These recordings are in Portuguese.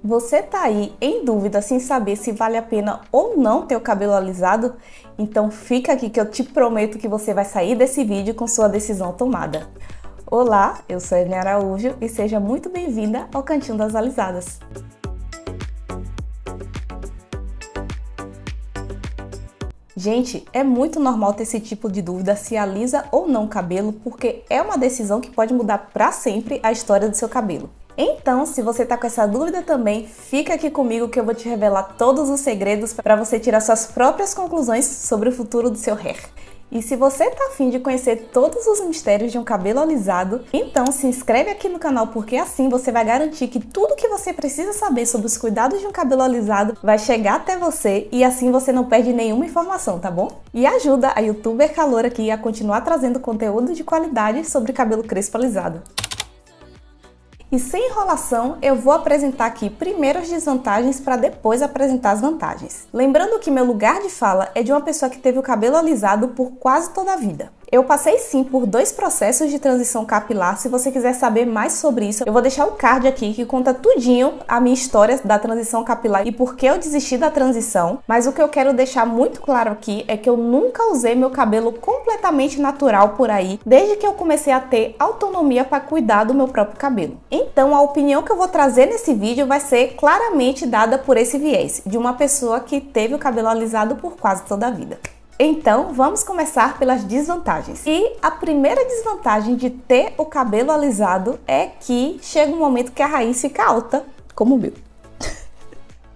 Você tá aí em dúvida sem saber se vale a pena ou não ter o cabelo alisado? Então fica aqui que eu te prometo que você vai sair desse vídeo com sua decisão tomada. Olá, eu sou a Evelyn Araújo e seja muito bem-vinda ao Cantinho das Alisadas. Gente, é muito normal ter esse tipo de dúvida se alisa ou não o cabelo, porque é uma decisão que pode mudar para sempre a história do seu cabelo. Então, se você tá com essa dúvida também, fica aqui comigo que eu vou te revelar todos os segredos para você tirar suas próprias conclusões sobre o futuro do seu hair. E se você tá afim de conhecer todos os mistérios de um cabelo alisado, então se inscreve aqui no canal, porque assim você vai garantir que tudo que você precisa saber sobre os cuidados de um cabelo alisado vai chegar até você e assim você não perde nenhuma informação, tá bom? E ajuda a youtuber caloura aqui a continuar trazendo conteúdo de qualidade sobre cabelo crespo alisado. E sem enrolação, eu vou apresentar aqui primeiro as desvantagens para depois apresentar as vantagens. Lembrando que meu lugar de fala é de uma pessoa que teve o cabelo alisado por quase toda a vida. Eu passei sim por 2 processos de transição capilar. Se você quiser saber mais sobre isso, eu vou deixar o card aqui que conta tudinho a minha história da transição capilar e por que eu desisti da transição. Mas o que eu quero deixar muito claro aqui é que eu nunca usei meu cabelo completamente natural por aí, desde que eu comecei a ter autonomia para cuidar do meu próprio cabelo. Então a opinião que eu vou trazer nesse vídeo vai ser claramente dada por esse viés, de uma pessoa que teve o cabelo alisado por quase toda a vida. Então, vamos começar pelas desvantagens. E a primeira desvantagem de ter o cabelo alisado é que chega um momento que a raiz fica alta, como o meu.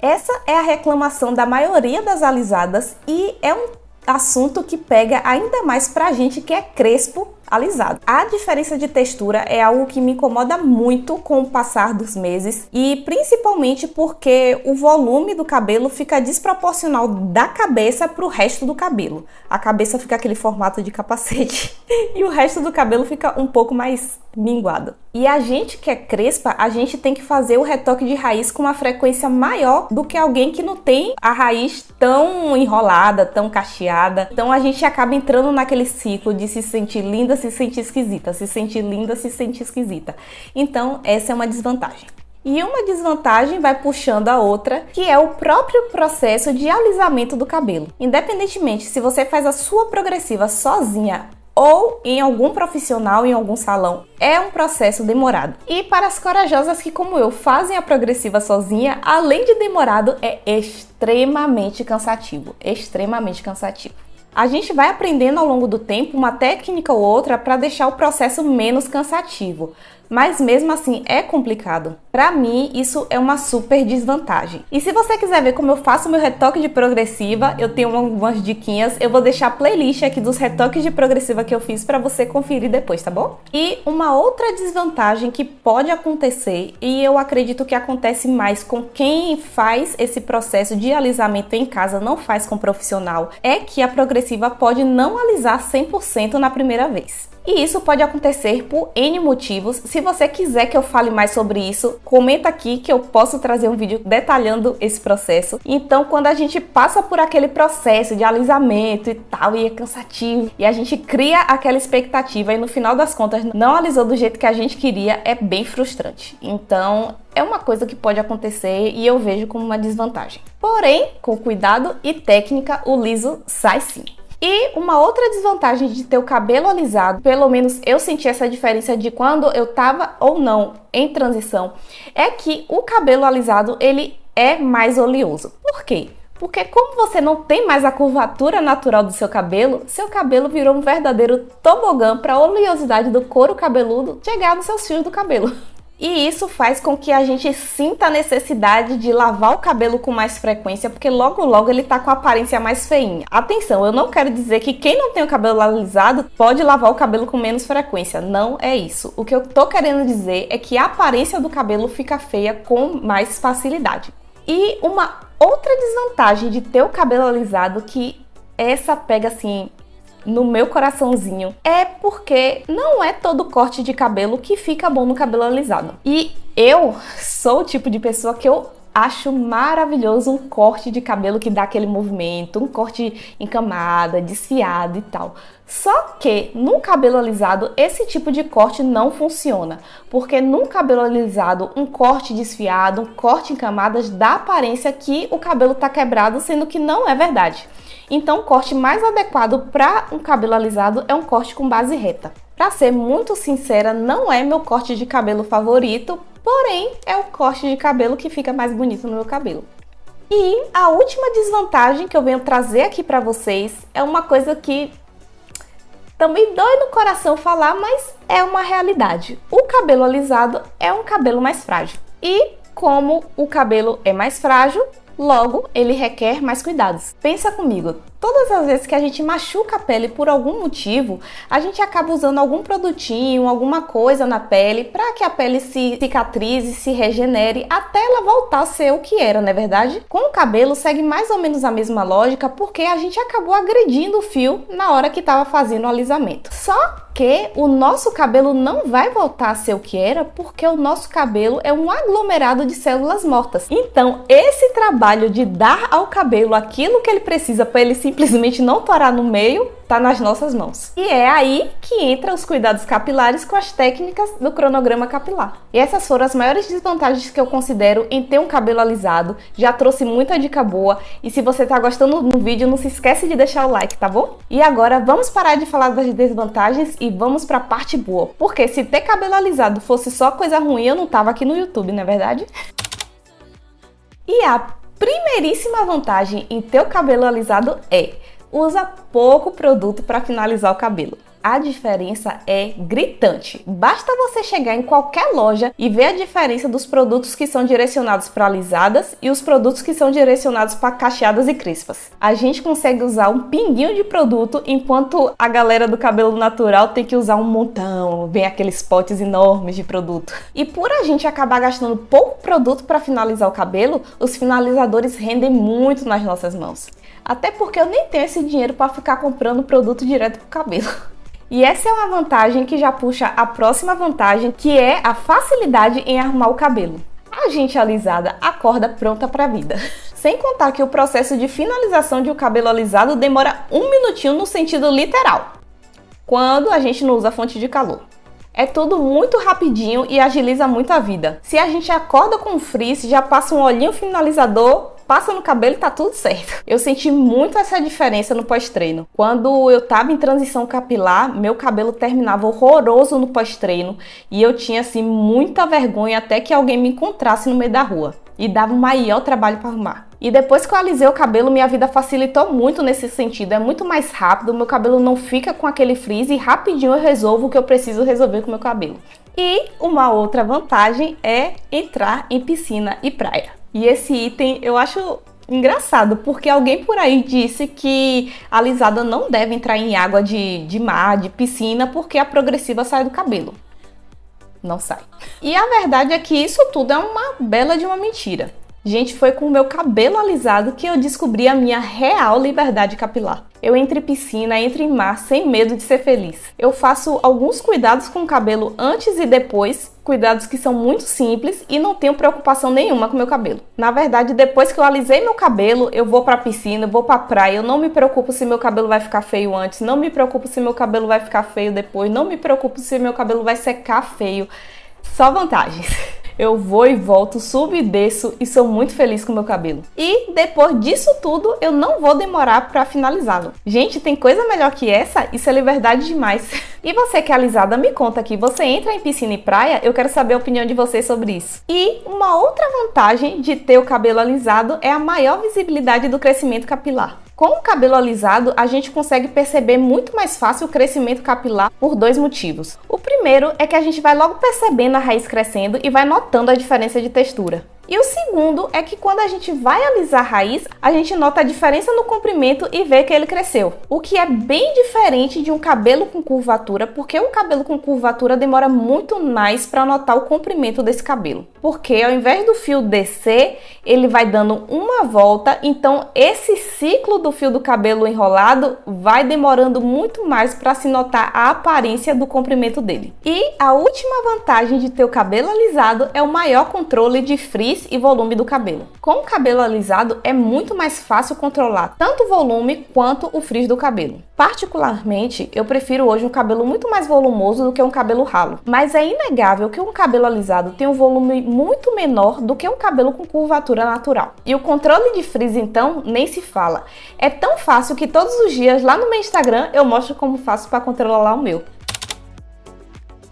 Essa é a reclamação da maioria das alisadas e é um assunto que pega ainda mais pra gente que é crespo alisado. A diferença de textura é algo que me incomoda muito com o passar dos meses e principalmente porque o volume do cabelo fica desproporcional da cabeça para o resto do cabelo. A cabeça fica aquele formato de capacete e o resto do cabelo fica um pouco mais minguado. E a gente que é crespa, a gente tem que fazer o retoque de raiz com uma frequência maior do que alguém que não tem a raiz tão enrolada, tão cacheada. Então a gente acaba entrando naquele ciclo de se sentir linda, se sentir esquisita, se sentir linda, se sentir esquisita. Então essa é uma desvantagem. E uma desvantagem vai puxando a outra, que é o próprio processo de alisamento do cabelo. Independentemente se você faz a sua progressiva sozinha ou em algum profissional, em algum salão, é um processo demorado. E para as corajosas que, como eu, fazem a progressiva sozinha, além de demorado, é extremamente cansativo. Extremamente cansativo. A gente vai aprendendo ao longo do tempo uma técnica ou outra para deixar o processo menos cansativo, mas mesmo assim é complicado. Para mim, isso é uma super desvantagem. E se você quiser ver como eu faço meu retoque de progressiva, eu tenho algumas diquinhas, eu vou deixar a playlist aqui dos retoques de progressiva que eu fiz para você conferir depois, tá bom? E uma outra desvantagem que pode acontecer, e eu acredito que acontece mais com quem faz esse processo de alisamento em casa, não faz com profissional, é que a progressiva pode não alisar 100% na primeira vez. E isso pode acontecer por N motivos. Se você quiser que eu fale mais sobre isso, comenta aqui que eu posso trazer um vídeo detalhando esse processo. Então, quando a gente passa por aquele processo de alisamento e tal, e é cansativo, e a gente cria aquela expectativa e no final das contas não alisou do jeito que a gente queria, é bem frustrante. Então, é uma coisa que pode acontecer e eu vejo como uma desvantagem. Porém, com cuidado e técnica, o liso sai sim. E uma outra desvantagem de ter o cabelo alisado, pelo menos eu senti essa diferença de quando eu tava ou não em transição, é que o cabelo alisado ele é mais oleoso. Por quê? Porque como você não tem mais a curvatura natural do seu cabelo virou um verdadeiro tobogã para a oleosidade do couro cabeludo chegar nos seus fios do cabelo. E isso faz com que a gente sinta a necessidade de lavar o cabelo com mais frequência, porque logo logo ele tá com a aparência mais feinha. Atenção, eu não quero dizer que quem não tem o cabelo alisado pode lavar o cabelo com menos frequência, não é isso. O que eu tô querendo dizer é que a aparência do cabelo fica feia com mais facilidade. E uma outra desvantagem de ter o cabelo alisado, que essa pega assim no meu coraçãozinho, é porque não é todo corte de cabelo que fica bom no cabelo alisado. E eu sou o tipo de pessoa que eu Acho maravilhoso um corte de cabelo que dá aquele movimento, um corte em camada, desfiado e tal. Só que no cabelo alisado esse tipo de corte não funciona, porque no cabelo alisado um corte desfiado, um corte em camadas dá a aparência que o cabelo tá quebrado, sendo que não é verdade. Então o corte mais adequado para um cabelo alisado é um corte com base reta. Para ser muito sincera, não é meu corte de cabelo favorito, porém é o corte de cabelo que fica mais bonito no meu cabelo. E a última desvantagem que eu venho trazer aqui para vocês é uma coisa que também dói no coração falar, mas é uma realidade. O cabelo alisado é um cabelo mais frágil. E como o cabelo é mais frágil, logo ele requer mais cuidados. Pensa comigo, todas as vezes que a gente machuca a pele por algum motivo, a gente acaba usando algum produtinho, alguma coisa na pele para que a pele se cicatrize, se regenere até ela voltar a ser o que era, não é verdade? Com o cabelo segue mais ou menos a mesma lógica, porque a gente acabou agredindo o fio na hora que estava fazendo o alisamento. Só que o nosso cabelo não vai voltar a ser o que era, porque o nosso cabelo é um aglomerado de células mortas. Então, esse trabalho de dar ao cabelo aquilo que ele precisa para ele simplesmente não torar no meio, tá nas nossas mãos. E é aí que entra os cuidados capilares com as técnicas do cronograma capilar. E essas foram as maiores desvantagens que eu considero em ter um cabelo alisado. Já trouxe muita dica boa. E se você tá gostando do vídeo, não se esquece de deixar o like, tá bom? E agora vamos parar de falar das desvantagens e vamos pra parte boa. Porque se ter cabelo alisado fosse só coisa ruim, eu não tava aqui no YouTube, não é verdade? E a primeiríssima vantagem em ter o cabelo alisado é: usa pouco produto para finalizar o cabelo. A diferença é gritante. Basta você chegar em qualquer loja e ver a diferença dos produtos que são direcionados para alisadas e os produtos que são direcionados para cacheadas e crespas. A gente consegue usar um pinguinho de produto, enquanto a galera do cabelo natural tem que usar um montão, vem aqueles potes enormes de produto. E por a gente acabar gastando pouco produto para finalizar o cabelo, os finalizadores rendem muito nas nossas mãos. Até porque eu nem tenho esse dinheiro para ficar comprando produto direto pro cabelo. E essa é uma vantagem que já puxa a próxima vantagem, que é a facilidade em arrumar o cabelo. A gente alisada acorda pronta pra vida. Sem contar que o processo de finalização de um cabelo alisado demora 1 minutinho no sentido literal, quando a gente não usa fonte de calor. É tudo muito rapidinho e agiliza muito a vida. Se a gente acorda com frizz, já passa um olhinho finalizador, passa no cabelo e tá tudo certo. Eu senti muito essa diferença no pós-treino. Quando eu tava em transição capilar, meu cabelo terminava horroroso no pós-treino e eu tinha assim muita vergonha até que alguém me encontrasse no meio da rua. E dava um maior trabalho para arrumar. E depois que eu alisei o cabelo, minha vida facilitou muito nesse sentido. É muito mais rápido, meu cabelo não fica com aquele frizz e rapidinho eu resolvo o que eu preciso resolver com o meu cabelo. E uma outra vantagem é entrar em piscina e praia. E esse item eu acho engraçado, porque alguém por aí disse que a alisada não deve entrar em água de mar, de piscina, porque a progressiva sai do cabelo. Não sai. E a verdade é que isso tudo é uma bela de uma mentira. Gente, foi com o meu cabelo alisado que eu descobri a minha real liberdade capilar. Eu entro em piscina, entro em mar sem medo de ser feliz. Eu faço alguns cuidados com o cabelo antes e depois, cuidados que são muito simples e não tenho preocupação nenhuma com o meu cabelo. Na verdade, depois que eu alisei meu cabelo, eu vou pra piscina, eu vou pra praia, eu não me preocupo se meu cabelo vai ficar feio antes, não me preocupo se meu cabelo vai ficar feio depois, não me preocupo se meu cabelo vai secar feio. Só vantagens. Eu vou e volto, subo e desço e sou muito feliz com o meu cabelo. E depois disso tudo, eu não vou demorar para finalizá-lo. Gente, tem coisa melhor que essa? Isso é liberdade demais. E você que é alisada, me conta aqui, você entra em piscina e praia? Eu quero saber a opinião de vocês sobre isso. E uma outra vantagem de ter o cabelo alisado é a maior visibilidade do crescimento capilar. Com o cabelo alisado, a gente consegue perceber muito mais fácil o crescimento capilar por dois motivos. O primeiro é que a gente vai logo percebendo a raiz crescendo e vai notando a diferença de textura. E o segundo é que quando a gente vai alisar a raiz, a gente nota a diferença no comprimento e vê que ele cresceu. O que é bem diferente de um cabelo com curvatura, porque um cabelo com curvatura demora muito mais para notar o comprimento desse cabelo. Porque ao invés do fio descer, ele vai dando uma volta, então esse ciclo do fio do cabelo enrolado vai demorando muito mais para se notar a aparência do comprimento dele. E a última vantagem de ter o cabelo alisado é o maior controle de frizz frizz e volume do cabelo. Com o cabelo alisado é muito mais fácil controlar tanto o volume quanto o frizz do cabelo. Particularmente, eu prefiro hoje um cabelo muito mais volumoso do que um cabelo ralo, mas é inegável que um cabelo alisado tem um volume muito menor do que um cabelo com curvatura natural. E o controle de frizz, então, nem se fala. É tão fácil que todos os dias lá no meu Instagram eu mostro como faço para controlar o meu.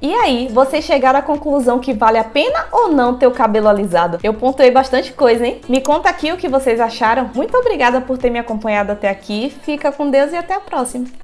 E aí, vocês chegaram à conclusão que vale a pena ou não ter o cabelo alisado? Eu pontuei bastante coisa, hein? Me conta aqui o que vocês acharam. Muito obrigada por ter me acompanhado até aqui. Fica com Deus e até a próxima!